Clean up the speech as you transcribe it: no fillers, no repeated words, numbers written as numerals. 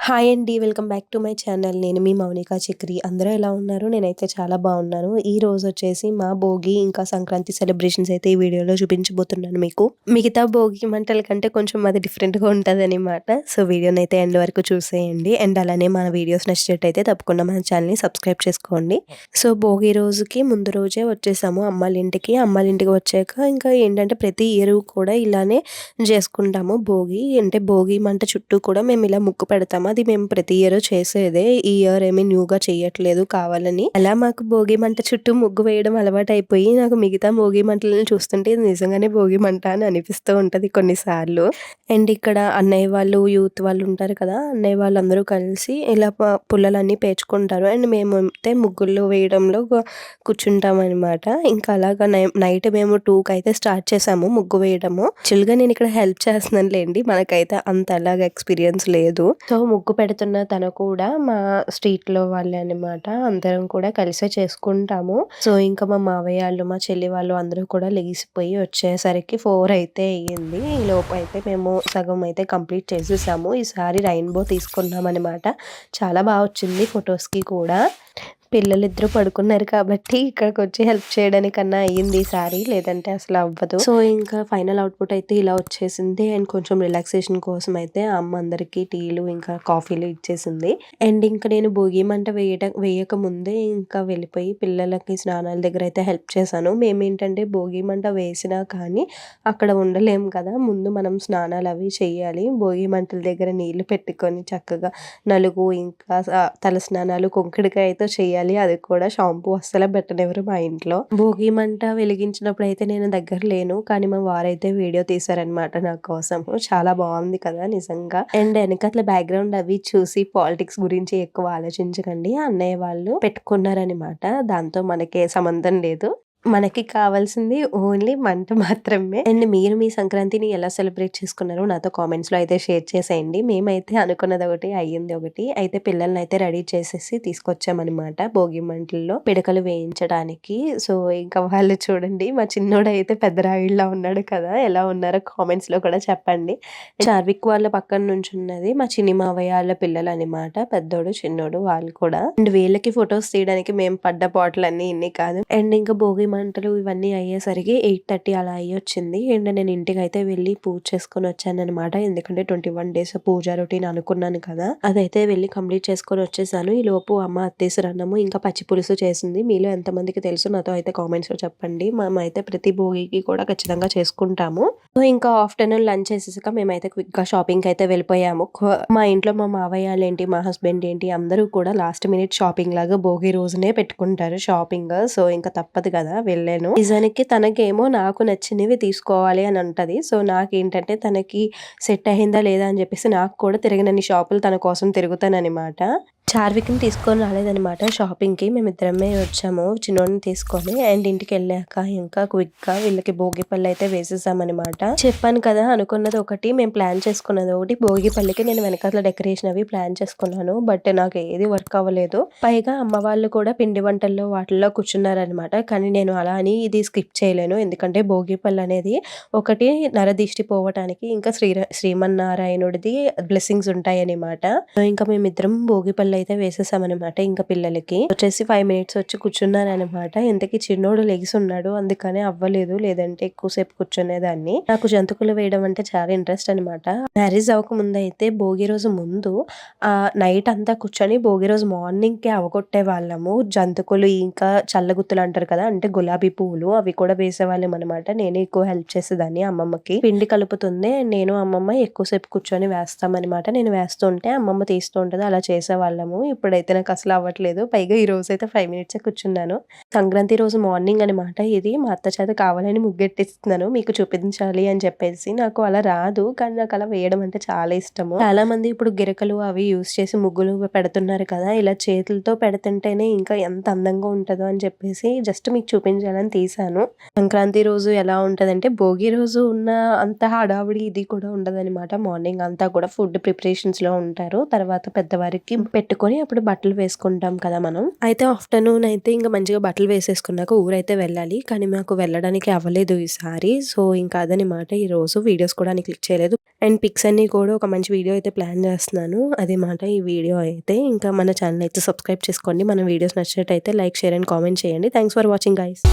Hi అండి. Welcome back to my channel. నేను మీ మౌనిక చక్రి. అందరూ ఎలా ఉన్నారు? నేనైతే చాలా బాగున్నాను. ఈ రోజు వచ్చేసి మా భోగి ఇంకా సంక్రాంతి సెలబ్రేషన్స్ అయితే ఈ వీడియోలో చూపించబోతున్నాను మీకు. మిగతా భోగి మంటల కంటే కొంచెం అది డిఫరెంట్‌గా ఉంటదనమాట. సో, వీడియోని అయితే ఎండ్ వరకు చూసేయండి. అండ్ అలానే మన వీడియోస్ నచ్చినట్టయితే తప్పకుండా మన ఛానల్‌ని సబ్స్క్రైబ్ చేసుకోండి. సో, భోగి రోజుకి ముందు రోజే వచ్చేసాము అమ్మాళ్ళింటికి. అమ్మాళ్ళింటికి వచ్చాక ఇంకా ఏంటంటే ప్రతి ఇయర్ కూడా ఇలానే చేసుకుంటాము భోగి. అంటే భోగి మంట చుట్టూ కూడా మేము ఇలా ముగ్గు పెడతాము. అది మేము ప్రతి ఇయర్ చేసేదే. ఈ ఇయర్ ఏమి న్యూగా చేయట్లేదు కావాలని. అలా మాకు భోగి మంట చుట్టూ ముగ్గు వేయడం అలవాటైపోయి నాకు మిగతా భోగి మంటలను చూస్తుంటే ఇది నిజంగానే భోగి మంట అని అనిపిస్తూ ఉంటది కొన్నిసార్లు. అండ్ ఇక్కడ అన్నయ్య వాళ్ళు, యూత్ వాళ్ళు ఉంటారు కదా! అన్నయ్య వాళ్ళందరూ కలిసి ఇలా పుల్లలన్నీ పేర్చుకుంటారు. అండ్ మేమైతే ముగ్గులు వేయడంలో కూర్చుంటామనమాట. ఇంకా అలాగా నైట్ మేము 2కి అయితే స్టార్ట్ చేసాము ముగ్గు వేయడము. యాక్చువల్‌గా నేను ఇక్కడ హెల్ప్ చేస్తున్నానులేండి. మనకైతే అంతలాగా ఎక్స్‌పీరియన్స్ లేదు. సో, ముగ్గు పెడుతున్న తను కూడా మా స్ట్రీట్‌లో వాళ్ళే అనమాట. అందరం కూడా కలిసే చేసుకుంటాము. సో, ఇంకా మా మావయ్య ఆళ్ళు, మా చెల్లి వాళ్ళు అందరూ కూడా లెగిసిపోయి వచ్చేసరికి 4 అయితే అయ్యింది. ఈలోపు అయితే మేము సగం అయితే కంప్లీట్ చేసేసాము. ఈసారి రెయిన్‌బో తీసుకున్నామనమాట. చాలా వచ్చింది ఫొటోస్‌కి కూడా. పిల్లలిద్దరూ పడుకున్నారు కాబట్టి ఇక్కడికొచ్చి హెల్ప్ చేయడానికన్నా అయ్యింది ఈసారి. లేదంటే అసలు అవ్వదు. సో, ఇంకా ఫైనల్ అవుట్‌పుట్ అయితే ఇలా వచ్చేసింది. అండ్ కొంచెం రిలాక్సేషన్ కోసం అయితే అమ్మ అందరికీ టీలు ఇంకా కాఫీలు ఇచ్చేసింది. అండ్ ఇంకా నేను భోగి మంట వేయక ముందే ఇంకా వెళ్ళిపోయి పిల్లలకి స్నానాల దగ్గర అయితే హెల్ప్ చేశాను. మేమేంటంటే భోగి మంట వేసినా కానీ అక్కడ ఉండలేము కదా! ముందు మనం స్నానాలు అవి చేయాలి. భోగి మంటల దగ్గర నీళ్లు పెట్టుకొని చక్కగా నలుగు ఇంకా తల స్నానాలు కుంకుడుకాయతో చేయాలి. అది కూడా షాంపూ అస్సలు పెట్టనివ్వరు మా ఇంట్లో. భోగి మంట వెలిగించినప్పుడు అయితే నేను దగ్గర లేను. కానీ మా వారైతే వీడియో తీశారనమాట నా కోసము. చాలా బాగుంది కదా నిజంగా. అండ్ వెనకాతల బ్యాక్‌గ్రౌండ్ అవి చూసి పాలిటిక్స్ గురించి ఎక్కువ ఆలోచించకండి. అన్నయ్య వాళ్ళు పెట్టుకున్నారనమాట. దాంతో మనకే సంబంధం లేదు. మనకి కావాల్సింది ఓన్లీ మంట మాత్రమే. అండ్ మీరు మీ సంక్రాంతిని ఎలా సెలబ్రేట్ చేసుకున్నారో నాతో కామెంట్స్‌లో అయితే షేర్ చేసేయండి. మేమైతే అనుకున్నది ఒకటి, అయ్యింది ఒకటి. అయితే పిల్లల్ని అయితే రెడీ చేసేసి తీసుకొచ్చామనమాట భోగి మంటల్లో పిడకలు వేయించడానికి. సో, ఇంకా వాళ్ళు చూడండి మా చిన్నోడైతే పెద్ద రాయుడిలా ఉన్నాడు కదా! ఎలా ఉన్నారో కామెంట్స్‌లో కూడా చెప్పండి. చార్విక్ వాళ్ళ పక్కన నుంచున్నది మా చిన్ని మావయ్య ఆళ్ళ పిల్లలనమాట. పెద్దోడు, చిన్నోడు వాళ్ళు కూడా. అండ్ వీళ్ళకి ఫోటోస్ తీయడానికి మేము పడ్డ పాటలన్నీ ఇన్ని కాదు. అండ్ ఇంకా భోగి మంటలు ఇవన్నీ అయ్యేసరికి 8:30 అలా అయ్యొచ్చింది. అండ్ నేను ఇంటికైతే వెళ్ళి పూజ చేసుకొని వచ్చాననమాట. ఎందుకంటే 21 డేస్ పూజ రొటీన్ అనుకున్నాను కదా! అదైతే వెళ్ళి కంప్లీట్ చేసుకొని వచ్చేసాను. ఈలోపు అమ్మ అత్తేసరి అన్నము ఇంకా పచ్చి పులుసు చేసింది. మీలో ఎంతమందికి తెలుసు నాతో అయితే కామెంట్స్‌లో చెప్పండి. మేమైతే ప్రతి భోగికి కూడా ఖచ్చితంగా చేసుకుంటాము. సో, ఇంకా ఆఫ్టర్‌నూన్ లంచ్ చేసేసాక మేమైతే క్విక్‌గా షాపింగ్‌కి అయితే వెళ్ళిపోయాము. మా ఇంట్లో మా మావయ్యలేంటి, మా హస్బెండ్ ఏంటి అందరూ కూడా లాస్ట్ మినిట్ షాపింగ్ లాగా భోగి రోజునే పెట్టుకుంటారు షాపింగ్. సో, ఇంకా తప్పదు కదా! వెళ్ళాను. నిజానికి తనకేమో నాకు నచ్చినవి తీసుకోవాలి అని ఉంటది. సో, నాకేంటంటే తనకి సెట్ అయిందా లేదా అని చెప్పేసి నాకు కూడా తిరగనన్ని షాపులు తన కోసం తిరుగుతాననమాట. చార్విక్‌ని తీసుకొని రాలేదనమాట షాపింగ్‌కి. మేమిద్దరమే వచ్చాము చిన్నోడిని తీసుకొని. అండ్ ఇంటికెళ్ళాక ఇంకా క్విక్‌గా వీళ్ళకి భోగి పళ్ళైతే వేసేసామనమాట. చెప్పాను కదా! అనుకున్నది ఒకటి, మేము ప్లాన్ చేసుకున్నది ఒకటి. భోగి పళ్ళకి నేను వెనకాతల డెకరేషన్ అవి ప్లాన్ చేసుకున్నాను. బట్ నాకు ఏది వర్క్ అవ్వలేదు. పైగా అమ్మ వాళ్ళు కూడా పిండి వంటల్లో వాటిల్లో కూర్చున్నారనమాట. కానీ నేను అలా అని ఇది స్కిప్ చేయలేను. ఎందుకంటే భోగి పళ్ళు అనేది ఒకటి నరదిష్టి పోవటానికి, ఇంకా శ్రీమన్నారాయణుడిది బ్లెస్సింగ్స్ ఉంటాయనమాట. ఇంకా మేమిద్దరం భోగి పళ్ళు అయితే వేసేసామనమాట. ఇంకా పిల్లలకి వచ్చేసి 5 మినిట్స్ వచ్చి కూర్చున్నాననమాట. ఇంతకీ చిన్నోడు లెగిసున్నాడు. అందుకనే అవ్వలేదు. లేదంటే ఎక్కువసేపు కూర్చునేదాన్ని. నాకు జంతుకులు వేయడం అంటే చాలా ఇంట్రెస్ట్ అనమాట. మ్యారేజ్ అవ్వకముందు అయితే భోగి రోజు ముందు నైట్ అంతా కూర్చొని భోగి రోజు మార్నింగ్‌కే అవగొట్టే వాళ్ళము. జంతుకులు ఇంకా చల్లగుత్తులు అంటారు కదా! అంటే గులాబీ పువ్వులు అవి కూడా వేసేవాళ్ళం అనమాట. నేనే ఎక్కువ హెల్ప్ చేసేదాన్ని అమ్మమ్మకి. పిండి కలుపుతుంది. నేను అమ్మమ్మ ఎక్కువసేపు కూర్చొని వేస్తామనమాట. నేను వేస్తుంటే అమ్మమ్మ తీస్తూ ఉంటది. అలా చేసేవాళ్ళము. ఇప్పుడైతే నాకు అసలు అవ్వట్లేదు. పైగా ఈ రోజైతే 5 మినిట్సే కూర్చున్నాను. సంక్రాంతి రోజు మార్నింగ్ అనమాట ఇది. మా అత్త చేత కావాలని ముగ్గెట్టిస్తున్నాను. మీకు చూపించాలి అని చెప్పేసి. నాకు అలా రాదు. కానీ నాకు అలా వేయడం అంటే చాలా ఇష్టము. చాలా మంది ఇప్పుడు గిరకలు అవి యూజ్ చేసి ముగ్గులు పెడుతున్నారు కదా! ఇలా చేతులతో పెడుతుంటేనే ఇంకా ఎంత అందంగా ఉంటదో అని చెప్పేసి జస్ట్ మీకు చూపించాలని తీశాను. సంక్రాంతి రోజు ఎలా ఉంటదంటే భోగి రోజు ఉన్న అంత హడావిడి ఇది కూడా ఉండదనమాట. మార్నింగ్ అంతా కూడా ఫుడ్ ప్రిపరేషన్స్‌లో ఉంటారు. తర్వాత పెద్దవారికి పెట్టుకొని అప్పుడు బట్టలు వేసుకుంటాం కదా మనం. అయితే ఆఫ్టర్‌నూన్ అయితే ఇంక మంచిగా బట్టలు వేసేసుకున్నాక ఊరైతే వెళ్ళాలి. కానీ మాకు వెళ్ళడానికి అవ్వలేదు ఈసారి. సో, ఇంకా అదనమాట ఈరోజు వీడియోస్ కూడా క్లిక్ చేయలేదు. అండ్ పిక్స్ అన్నీ కూడా ఒక మంచి వీడియో అయితే ప్లాన్ చేస్తున్నాను. అదే మాట ఈ వీడియో అయితే. ఇంకా మన ఛానెల్ అయితే సబ్స్క్రైబ్ చేసుకోండి. మన వీడియోస్ నచ్చినట్టయితే లైక్, షేర్ అండ్ కామెంట్ చేయండి. Thanks for watching guys.